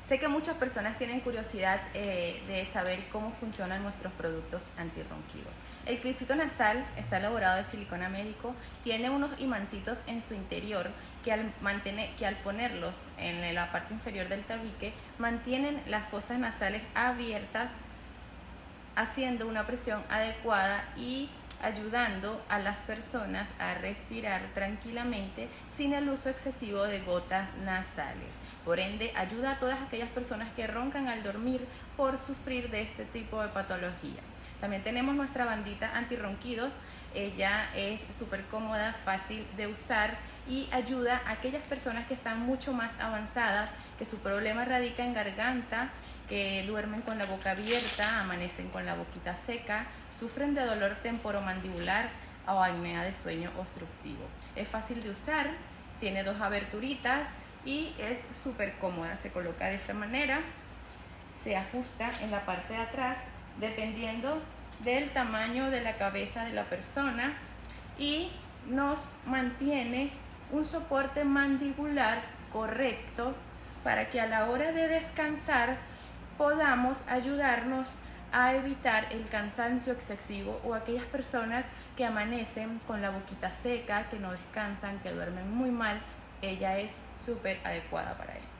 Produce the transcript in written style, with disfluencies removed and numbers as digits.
Sé que muchas personas tienen curiosidad de saber cómo funcionan nuestros productos antirronquidos. El clipcito nasal está elaborado de silicona médico, tiene unos imancitos en su interior que al ponerlos en la parte inferior del tabique mantienen las fosas nasales abiertas, haciendo una presión adecuada y ayudando a las personas a respirar tranquilamente sin el uso excesivo de gotas nasales. Por ende, ayuda a todas aquellas personas que roncan al dormir por sufrir de este tipo de patología. También tenemos nuestra bandita antirronquidos. Ella es súper cómoda, fácil de usar y ayuda a aquellas personas que están mucho más avanzadas, que su problema radica en garganta, que duermen con la boca abierta, amanecen con la boquita seca, sufren de dolor temporomandibular o apnea de sueño obstructivo. Es fácil de usar, tiene 2 aberturitas y es súper cómoda. Se coloca de esta manera, se ajusta en la parte de atrás dependiendo del tamaño de la cabeza de la persona y nos mantiene un soporte mandibular correcto para que a la hora de descansar podamos ayudarnos a evitar el cansancio excesivo o aquellas personas que amanecen con la boquita seca, que no descansan, que duermen muy mal. Ella es súper adecuada para esto.